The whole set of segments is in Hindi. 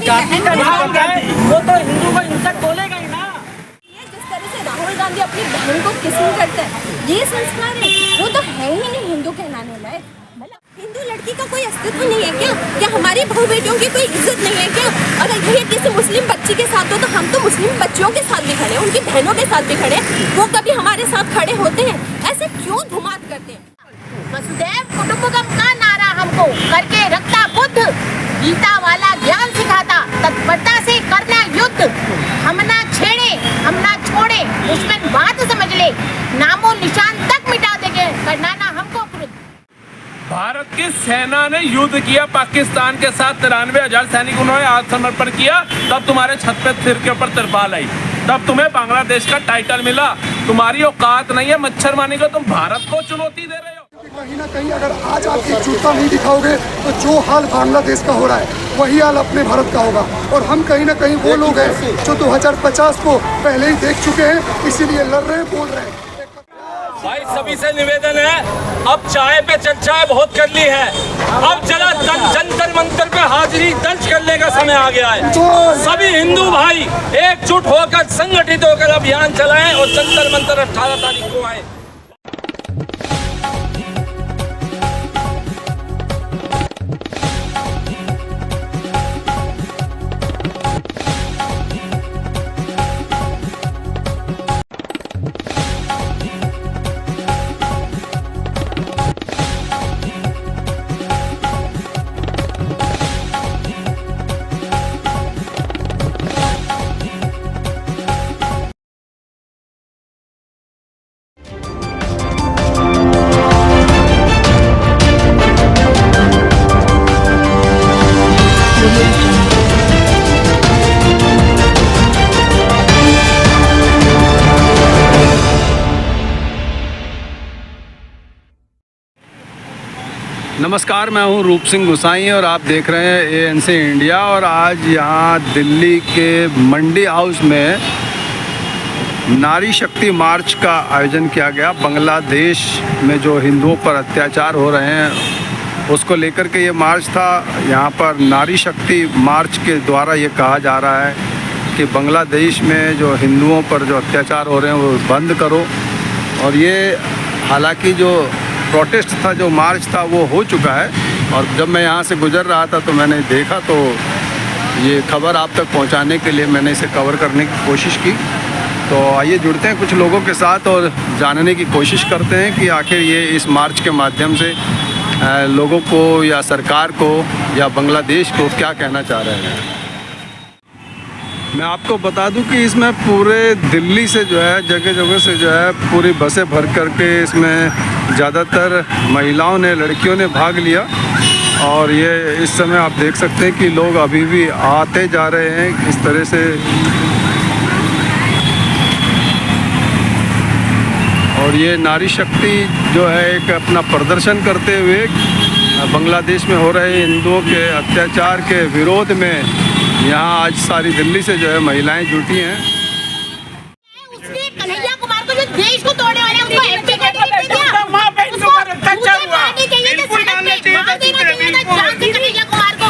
जाति का नहीं पता है, वो तो हिंदू को हिंसक बोलेगा ही ना। जिस तरह से राहुल गांधी अपनी बहन को किसिंग करते हैं, ये संस्कार है, वो तो है ही नहीं हिंदू कहलाने लायक। हिंदू लड़की का कोई अस्तित्व नहीं है क्या? क्या हमारी बहू बेटियों की कोई इज्जत नहीं है क्या? अगर ये किसी मुस्लिम बच्ची के साथ हो तो हम तो मुस्लिम बच्चियों के साथ भी खड़े, उनकी बहनों के साथ भी खड़े, वो कभी हमारे साथ खड़े होते हैं? ऐसे क्यों धुमात करते हैं? वसुदेव कुटुंबकम का नारा हमको करके रखता बुद्ध, गीता वाला ज्ञान सिखाता, तत्परता से करना युद्ध, हम ना छेड़े हम ना छोड़े, दुश्मन बात समझ ले, नामो निशान तक मिटा देंगे, करना ना हमको क्रुद्ध। भारत की सेना ने युद्ध किया पाकिस्तान के साथ, 93,000 सैनिकों ने आत्मसमर्पण किया, तब तुम्हारे छत पे सिर के ऊपर तिरपाल आई, तब तुम्हें बांग्लादेश का टाइटल मिला। तुम्हारी औकात नहीं है मच्छर मारने का, तुम भारत को चुनौती दे रहे हो। कहीं ना कहीं अगर आज आप एकजुटता नहीं दिखाओगे तो जो हाल बांग्लादेश का हो रहा है वही हाल अपने भारत का होगा। और हम कहीं ना कहीं वो लोग हैं जो 2050 को पहले ही देख चुके हैं, इसीलिए लड़ रहे हैं, बोल रहे हैं। भाई सभी से निवेदन है, अब चाय पे चर्चाएं बहुत कर ली है, अब जरा जंतर मंतर पे हाजिरी दर्ज करने का समय आ गया है। सभी हिंदू भाई एकजुट होकर संगठित होकर अभियान चलाएं और जंतर मंतर 18 तारीख को आए। नमस्कार, मैं हूं रूप सिंह गुसाई और आप देख रहे हैं ANC इंडिया। और आज यहाँ दिल्ली के मंडी हाउस में नारी शक्ति मार्च का आयोजन किया गया। बांग्लादेश में जो हिंदुओं पर अत्याचार हो रहे हैं उसको लेकर के ये मार्च था। यहाँ पर नारी शक्ति मार्च के द्वारा ये कहा जा रहा है कि बांग्लादेश में जो हिंदुओं पर जो अत्याचार हो रहे हैं वो बंद करो। और ये हालांकि जो प्रोटेस्ट था, जो मार्च था, वो हो चुका है। और जब मैं यहाँ से गुजर रहा था तो मैंने देखा, तो ये खबर आप तक पहुँचाने के लिए मैंने इसे कवर करने की कोशिश की। तो आइए जुड़ते हैं कुछ लोगों के साथ और जानने की कोशिश करते हैं कि आखिर ये इस मार्च के माध्यम से लोगों को या सरकार को या बांग्लादेश को क्या कहना चाह रहे हैं। मैं आपको बता दूं कि इसमें पूरे दिल्ली से जो है जगह जगह से जो है पूरी बसें भर करके इसमें ज़्यादातर महिलाओं ने, लड़कियों ने भाग लिया। और ये इस समय आप देख सकते हैं कि लोग अभी भी आते जा रहे हैं इस तरह से। और ये नारी शक्ति जो है एक अपना प्रदर्शन करते हुए बांग्लादेश में हो रहे हिंदुओं के अत्याचार के विरोध में यहाँ आज सारी दिल्ली से जो है महिलाएं जुटी हैं। उसने कन्हैया कुमार को जो देश को तोड़ने वाले उनको एमपी का टिकट दे दिया, कन्हैया कुमार को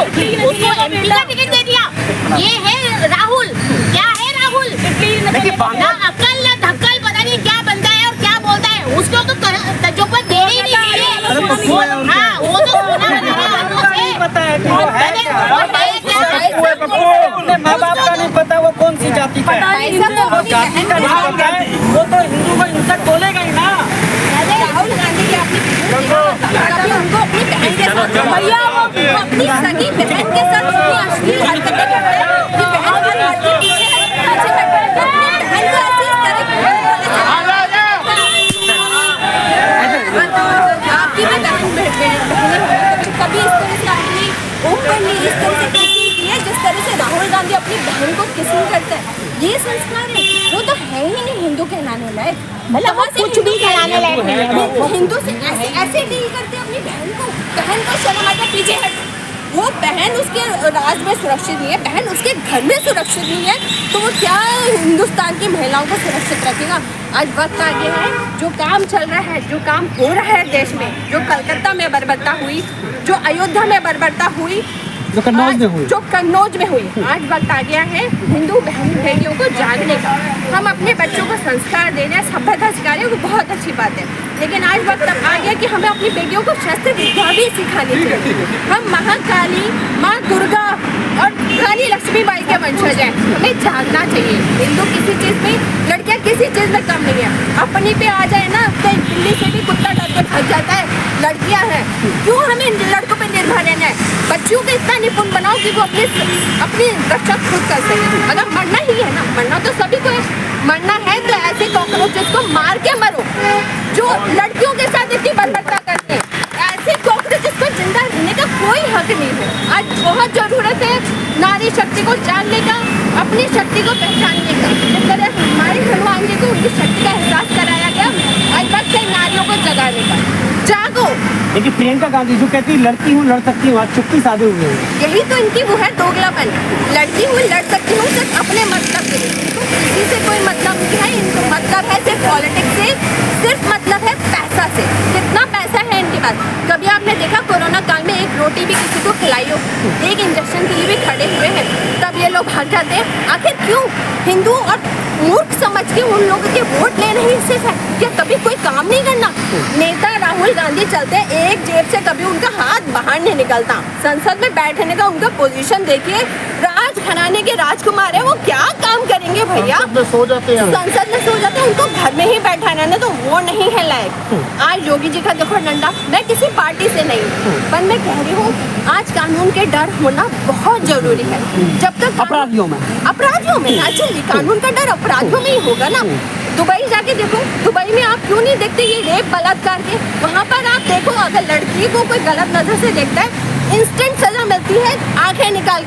उसको एमपी का टिकट दे दिया। ये है राहुल, क्या है राहुल? ना अक्ल ना धक्कल, पता नहीं क्या बनता है और क्या बोलता है। उसको तो तजुर्बा दे ही नहीं है। हाँ, वो तो पता है माँ बाप का नहीं पता वो कौन सी जाति का है, जाति का नहीं पता है, वो तो हिंदू को हिंसक बोलेगा ही ना। राहुल गांधी की उनको अपनी बहन के साथ, भैया वो अपनी सगी बहन के साथ इतनी अश्लील हरकतें करते हैं कि बहन हर बात के पीछे बैठे बहन को ऐसी आपकी भी कभी इस तरह से अपनी ओपनली इस तरह से जिस तरह से राहुल गांधी अपनी बहन को किसिंग करते हैं, ये संस्कार है, वो तो है ही नहीं हिंदू कहलाने लायक। मतलब कुछ भी कहलाने लायक नहीं है। हिंदू से ऐसे डील करते हैं अपनी बहन को चलो मतलब पीछे हट। वो बहन उसके राज में सुरक्षित नहीं है, बहन उसके घर में सुरक्षित नहीं है, तो वो क्या हिंदुस्तान की महिलाओं को सुरक्षित रखेगा? आज वक्त आ गया है, जो काम चल रहा है, जो काम हो रहा है देश में, जो कलकत्ता में बर्बरता हुई, जो अयोध्या में बर्बरता हुई, जो कन्नौज में हुई। जो कन्नौज में हुई। आज वक्त आ गया है हिंदू बहन भाइयों को जागने का। हम अपने बच्चों को संस्कार दे रहे हैं, सभ्यता सिखा रहे हैं, वो बहुत अच्छी बात है। लेकिन आज वक्त अब आ गया कि हमें अपनी बेटियों को शस्त्र विद्या भी सिखानी चाहिए। हम महाकाली, माँ दुर्गा और रानी लक्ष्मीबाई के वंशज हैं, हमें जागना चाहिए। हिंदू किसी चीज़ में, लड़कियाँ किसी चीज़ में कम नहीं है। अपनी पे आ जाए ना तो दिल्ली से भी कुत्ता डर के भाग जाता है। लड़कियाँ हैं, क्यों हमें लड़कों पे निर्भर रहना है? बच्चियों को इतना निपुण बनाओ कि वो अपनी रक्षा खुद कर सके। अगर मरना ही है ना, मरना तो सभी को है, मरना है तो ऐसे कॉकरोचेस को मार के मरो जो लड़कियों के साथ इतनी बर्बरता करते हैं। ऐसे कॉकरोचेस को जिंदा रहने का कोई हक नहीं है। आज बहुत जरूरत है नारी शक्ति को जानने का, अपनी शक्ति को पहचानने का। जिस तरह हमारे हनुमान जी को उनकी शक्ति का एहसास कराया गया, आज वक्त है नारियों को जगाने का। जागो। लेकिन प्रियंका गांधी जो कहती है लड़की हूँ लड़ सकती हूँ, आज चुप्पी साधे हुए हैं। यही तो इनकी वो है दोगलापन। लड़की हूँ लड़ सकती हूँ सिर्फ अपने मतलब के लिए, इनको किसी से कोई मतलब नहीं है। इनको मतलब है सिर्फ पॉलिटिक्स से, सिर्फ मतलब है पैसा से। कितना पैसा है इनके पास? कभी आपने देखा कोरोना काल में एक रोटी भी किसी को खिलाई हो? एक इंजेक्शन के लिए भी खड़े हुए हैं, तब ये लोग भाग जाते हैं। आखिर क्यों? हिंदू और मूर्ख समझ के उन लोगों के वोट लेना ही सिर्फ है क्या? कभी कोई काम नहीं करना? नेता राहुल गांधी चलते हैं, एक जेब से कभी उनका हाथ बाहर नहीं निकलता। संसद में बैठने का उनका पोजीशन देखिए, राज घराने के राजकुमार है, वो क्या काम करेंगे भैया? संसद में सो जाते हैं। उनको घर में ही बैठा रहना तो वो नहीं है लायक। आज योगी जी का देखो डंडा। मैं किसी पार्टी से नहीं, पर मैं कह रही हूँ आज कानून के डर होना बहुत जरूरी है। जब तक अपराधियों में नेचुरली कानून का डर अपराधियों में ही होगा ना। दुबई जाके देखो, दुबई में आप क्यों नहीं देखते ये रेप बलात्कार के? वहाँ पर आप देखो, अगर लड़की को कोई गलत नजर से देखता है, इंस्टेंट सजा मिलती है, आंखें निकाल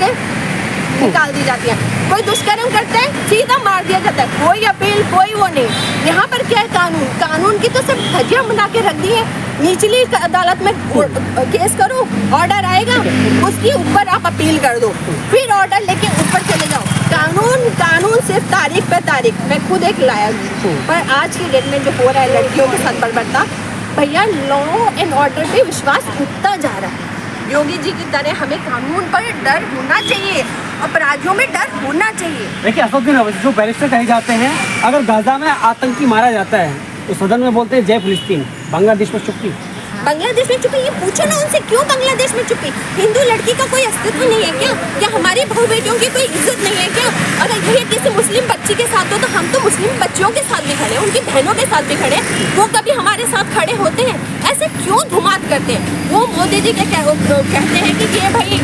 दी जाती है। कोई दुष्कर्म करता है, सीधा मार दिया जाता है, कोई अपील, कोई वो नहीं। यहाँ पर क्या है? कानून की तो सिर्फ धज्जियां बना के रख दी है। निचली अदालत में केस करो, ऑर्डर आएगा, उसके ऊपर आप अपील कर दो, फिर ऑर्डर लेके ऊपर चले जाओ। कानून सिर्फ तारीख पे तारीख। मैं खुद एक लायक हूँ, पर आज के डेट में जो हो रहा है लड़कियों के साथ बर्बरता, भैया लॉ एंड ऑर्डर पे विश्वास उठता जा रहा है। योगी जी की तरह हमें कानून पर डर होना चाहिए, अपराधियों में डर होना चाहिए। देखिए असदुद्दीन अवैसी जो बैरिस्टर कहे जाते हैं, अगर गाजा में आतंकी मारा जाता है तो सदन में बोलते हैं जय फिलिस्तीन, बांग्लादेश में चुप्पी। बांग्लादेश में चुप्पी? ये पूछो ना उनसे, क्यों बांग्लादेश में चुप्पी? हिंदू लड़की का कोई अस्तित्व नहीं है क्या? क्या हमारी बहू बेटियों की कोई इज्जत नहीं है क्या? अगर ये किसी मुस्लिम बच्ची के साथ हो तो हम तो मुस्लिम बच्चियों के साथ भी खड़े हैं, उनकी बहनों के साथ भी खड़े हैं। वो कभी हमारे साथ खड़े होते हैं? ऐसे क्यों धुमात करते हैं? वो मोदी जी के कहते हैं कि ये भाई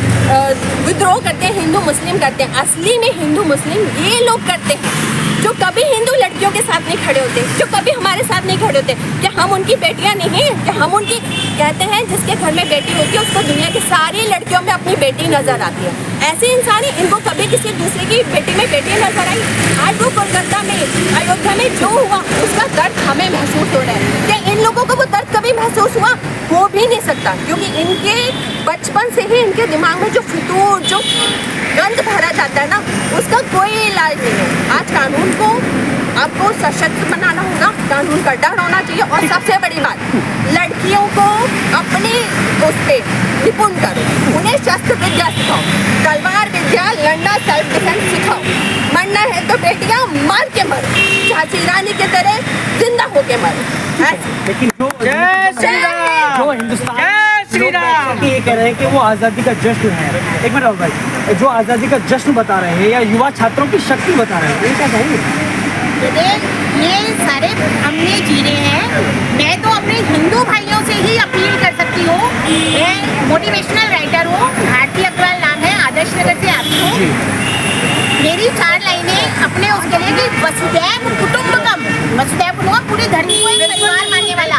विद्रोह करते हैं, हिंदू मुस्लिम करते हैं। असली में हिंदू मुस्लिम ये लोग करते हैं जो कभी हिंदू लड़कियों के साथ नहीं खड़े होते, जो कभी हमारे साथ नहीं खड़े होते। क्या हम उनकी बेटियां नहीं हैं? क्या हम उनकी, कहते हैं जिसके घर में बेटी होती है उसको दुनिया की सारी लड़कियों में अपनी बेटी नजर आती है। ऐसे इंसान ही, इनको कभी किसी दूसरे की बेटी में बेटी नजर आई? आज वो कोलकाता में, अयोध्या में जो हुआ उसका दर्द हमें महसूस हो रहा है। क्या इन लोगों को वो दर्द कभी महसूस हुआ? हो भी नहीं सकता, क्योंकि इनके बचपन से ही इनके दिमाग में जो फितूर, जो गंद भरा जाता है ना, उसका कोई इलाज नहीं है। आज कानून को आपको सशक्त बनाना होगा, कानून का डर होना चाहिए। और सबसे बड़ी बात, लड़कियों को अपने उस पे निपुण करो, उन्हें शस्त्र विद्या सिखाओ, तलवार विद्या, लड़ना, सेल्फ डिफेंस सिखाओ। मरना है तो बेटियां मार के मरो, झांसी रानी की तरह जिंदा होके मरो। लेकिन जो हिंदुस्तान ये कह रहे हैं कि वो आज़ादी का जश्न है, एक मिनट भाई, जो आज़ादी का जश्न बता रहे हैं या युवा छात्रों की शक्ति बता रहे हैं, ये क्या कहेंगे? ये सारे हमने जी रहे हैं। मैं तो अपने हिंदू भाइयों से ही अपील कर सकती हूँ। मैं मोटिवेशनल राइटर हूँ, भारती अग्रवाल नाम है, आदर्श नगर से आती हूँ। मेरी 4 लाइनें अपने उसके लिए कि वसुदैव कुटुंबकम, वसुदैव कुटुंबकम पूरी धरती को एक परिवार मानने वाला,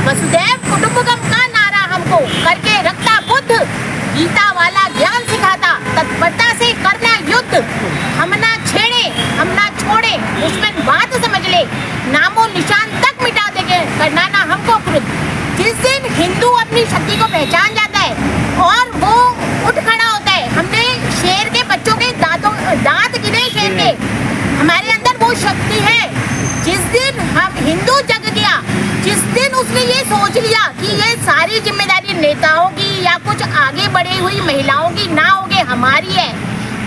वसुदैव कुटुंबकम का नारा हमको करके रखता बुद्ध, गीता वाला ज्ञान सिखाता, तत्परता से करना युद्ध, हम ना छेड़े हम ना छोड़े, दुश्मन बात समझ ले, नामो निशान तक मिटा देंगे, करना ना हमको क्रुद्ध। जिस दिन हिंदू अपनी शक्ति को पहचान जाता है और वो उठ खड़ा होता है, हमने शेर के बच्चों के दांत गिने शेर के, हमारे अंदर वो शक्ति है। जिस दिन हम हिंदू जग गया, जिस दिन उसने ये सोच लिया कि ये सारी जिम्मेदारी नेताओं की या कुछ आगे बढ़ी हुई महिलाओं की ना होगी, हमारी है।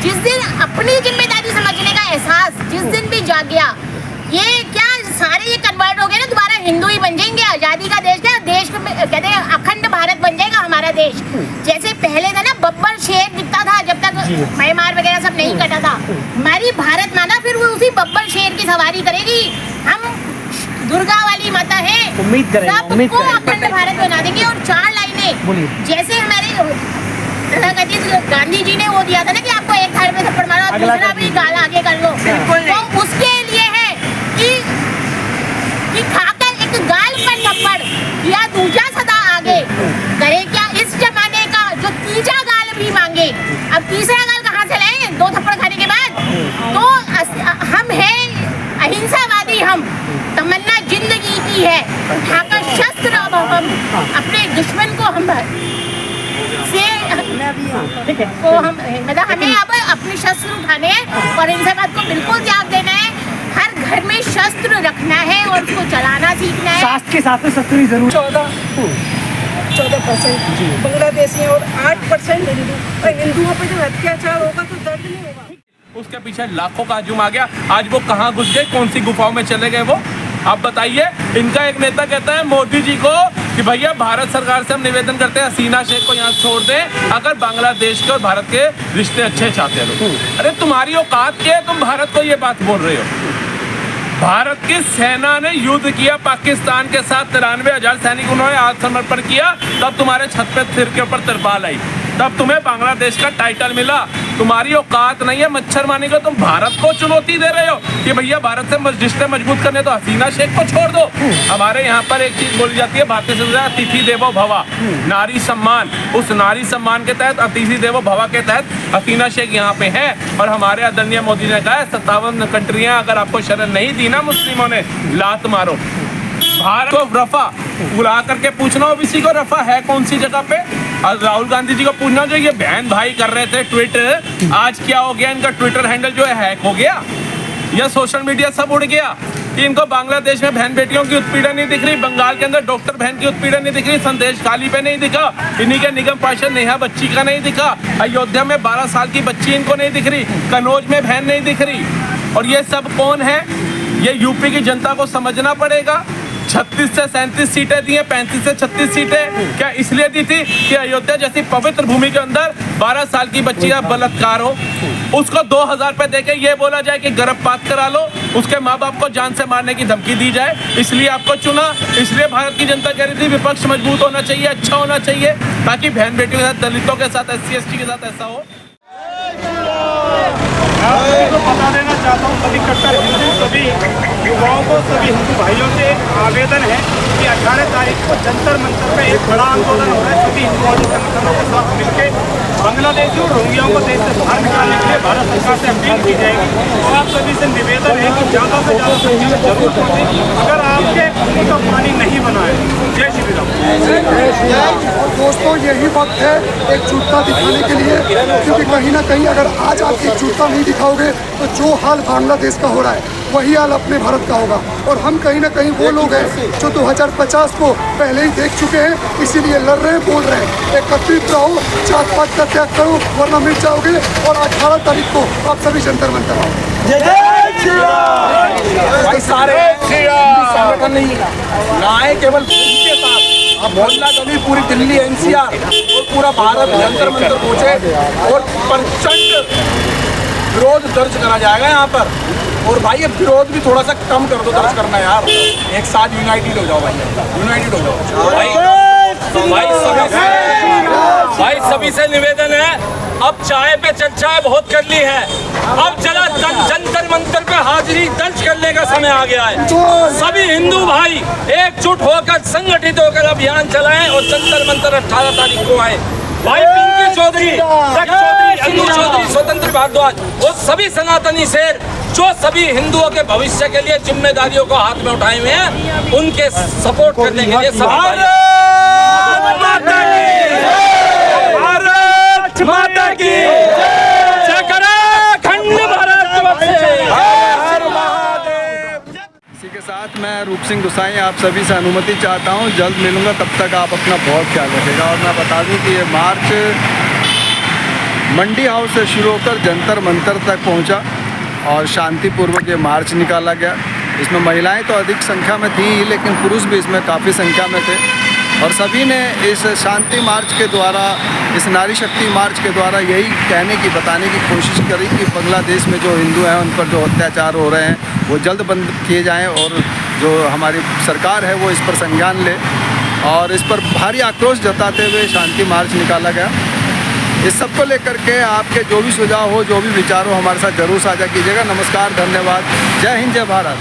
जिस दिन अपनी जिम्मेदारी समझने का एहसास जिस दिन भी जाग गया, ये क्या सारे ये कन्वर्ट हो गए ना, दोबारा हिंदू ही बन जाएंगे। आजादी का देश है, देश कहते हैं अखंड भारत बन जाएगा हमारा देश। जैसे पहले था ना बब्बर शेर दिखता था जब तक म्यांमार वगैरह सब नहीं कटा था, हमारी भारत माना फिर वो उसी बब्बर शेर की सवारी करेगी। हम दुर्गा वाली माता है, उम्मीद करें सबको अखंड भारत बना देंगे। और 4 लाइनें जैसे हमारे गांधी जी ने वो दिया था ना कि आपको एक थाल में थप्पड़ मारो, दूसरा भी गाल आगे कर लो, तो उसके लिए है कि खाकर एक गाल पर थप्पड़ या दूसरा सदा आगे करे क्या इस जमाने का जो तीसरा गाल भी मांगे। अब तीसरा गाल कहाँ से लाएं 2 थप्पड़ खाने के बाद? तो हम हैं अहिंसावादी, हम तमन्ना जिंदगी की है, उठाकर शस्त्र अब हम अपने दुश्मन को हम से को हम मतलब हमें अब अपने शस्त्र उठाने हैं और हिंसावाद को बिल्कुल त्याग देना है। हर घर में शस्त्र रखना है और उसको चलाना सीखना है। शास्त्र के साथ में शस्त्र भी जरूर। 14% बांग्लादेशी और 8% हिंदू। और हिंदुओं पर जब अत्याचार होगा तो दर्द नहीं होगा। उसके पीछे लाखों का हजूम आ गया। आज वो कहाँ घुस गए, कौन सी गुफाओं में चले गए वो आप बताइए। इनका एक नेता कहता है मोदी जी को कि भैया भारत सरकार से हम निवेदन करते हैं हसीना शेख को यहाँ छोड़ दें अगर बांग्लादेश के और भारत के रिश्ते अच्छे चाहते हैं। अरे तुम्हारी औकात क्या है, तुम भारत को ये बात बोल रहे हो? भारत की सेना ने युद्ध किया पाकिस्तान के साथ, 93,000 सैनिक उन्होंने आत्मसमर्पण किया, तब तुम्हारे छत पे सिर के ऊपर तिरपाल आई, तब तुम्हें बांग्लादेश का टाइटल मिला। तुम्हारी औकात नहीं है मच्छर मारने का, तुम भारत को चुनौती दे रहे हो कि भैया भारत से रिश्ते मजबूत करने तो हसीना शेख को छोड़ दो। हमारे यहाँ पर एक चीज बोली जाती है भारतीय संविधान अतिथि देवो भवा, नारी सम्मान। उस नारी सम्मान के तहत अतिथि देवो भवा के तहत हसीना शेख यहाँ पे है। और हमारे आदरणीय मोदी ने कहा है 57 कंट्रियां अगर आपको शरण नहीं दी ना मुस्लिमों ने, लात मारो। भारत को रफा बुला करके पूछना ओबीसी को रफा है कौन सी जगह पे। राहुल गांधी जी को पूछना जो ये बहन भाई कर रहे थे ट्विटर, आज क्या हो गया? इनका ट्विटर हैंडल जो है हैक हो गया या सोशल मीडिया सब उड़ गया कि इनको बांग्लादेश में बहन बेटियों की उत्पीड़न नहीं दिख रही, बंगाल के अंदर डॉक्टर बहन की उत्पीड़न नहीं दिख रही, संदेश खाली पे नहीं दिखा, इन्हीं के निगम पार्षद नेहा बच्ची का नहीं दिखा, अयोध्या में 12 साल की बच्ची इनको नहीं दिख रही, कनौज में बहन नहीं दिख रही। और ये सब कौन है? ये यूपी की जनता को समझना पड़ेगा। 36 से 37 सीटें दी हैं, 35 से 36 सीटें क्या इसलिए दी थी कि अयोध्या जैसी पवित्र भूमि के अंदर 12 साल की बच्ची का बलात्कार हो, उसको 2000 रुपए देके ये बोला जाए कि गर्भपात करा लो, उसके माँ बाप को जान से मारने की धमकी दी जाए, इसलिए आपको चुना। इसलिए भारत की जनता कह रही थी विपक्ष मजबूत होना चाहिए, अच्छा होना चाहिए, ताकि बहन बेटियों के साथ, दलितों के साथ, SC ST के साथ ऐसा हो। मैं तो बता देना चाहता हूँ सभी कट्टर हिंदू, सभी युवाओं को, सभी हिंदू भाइयों से एक आवेदन है कि 18 तारीख को जंतर मंतर पे एक बड़ा आंदोलन हो रहा है। सभी हिंदू संगठनों के साथ मिलकर बांग्लादेशी और रोहिंग्याओं को देश से बाहर निकालने के लिए भारत सरकार से अपील की जाएगी। और आप सभी से निवेदन है कि ज़्यादा से ज़्यादा संख्या में जरूर पहुँचे अगर आपके पीने का पानी नहीं बना है। जय श्री राम। और दोस्तों यही वक्त है एकजुटता दिखाने के लिए, क्योंकि कहीं ना कहीं अगर आज आप एकजुटता नहीं दिखाओगे तो जो हाल बांग्लादेश का हो रहा है वही हाल अपने भारत का होगा। और हम कहीं ना कहीं वो लोग हैं जो 2050 को पहले ही देख चुके हैं, इसीलिए लड़ रहे हैं, बोल रहे हैं एकत्रित रहो, जात पात का त्याग करो वरना मिट जाओगे। और 18 तारीख को आप सभी जंतर मंतर आओ। भाई सारे संगठन नहीं आए, केवल के साथ मोहल्ला गली पूरी दिल्ली NCR और पूरा भारत जंतर मंतर पहुंचे और प्रचंड विरोध दर्ज करा जाएगा यहाँ पर। और भाई ये विरोध भी थोड़ा सा कम कर दो दर्ज करना यार, एक साथ यूनाइटेड हो जाओ भाई, यूनाइटेड हो जाओ भाई सभी से निवेदन है, अब चाय पे चर्चाएं बहुत कर ली है, अब जरा जंतर मंतर पे हाजिरी दर्ज करने का समय आ गया है। सभी हिंदू भाई एकजुट होकर संगठित होकर अभियान चलाएं और जंतर मंतर 18 तारीख को आए। भाई पिंकी चौधरी, अन्नू चौधरी, स्वतंत्र भारद्वाज और सभी सनातनी शेर जो सभी हिंदुओं के भविष्य के लिए जिम्मेदारियों को हाथ में उठाए हुए हैं, उनके सपोर्ट करने के लिए भारत माता की जय, खंड भारत। इसी के साथ साथ मैं रूप सिंह गुसाई आप सभी से अनुमति चाहता हूं, जल्द मिलूंगा, तब तक आप अपना बहुत ख्याल रखिएगा। और मैं बता दूं कि ये मार्च मंडी हाउस से शुरू होकर जंतर मंतर तक पहुंचा और शांतिपूर्वक ये मार्च निकाला गया। इसमें महिलाएं तो अधिक संख्या में थी ही, लेकिन पुरुष भी इसमें काफ़ी संख्या में थे और सभी ने इस शांति मार्च के द्वारा, इस नारी शक्ति मार्च के द्वारा यही कहने की, बताने की कोशिश करी कि बांग्लादेश में जो हिंदू हैं उन पर जो अत्याचार हो रहे हैं वो जल्द बंद किए जाएं और जो हमारी सरकार है वो इस पर संज्ञान ले। और इस पर भारी आक्रोश जताते हुए शांति मार्च निकाला गया। इस सब को लेकर के आपके जो भी सुझाव हो, जो भी विचार हो, हमारे साथ जरूर साझा कीजिएगा। नमस्कार, धन्यवाद, जय हिंद, जय भारत।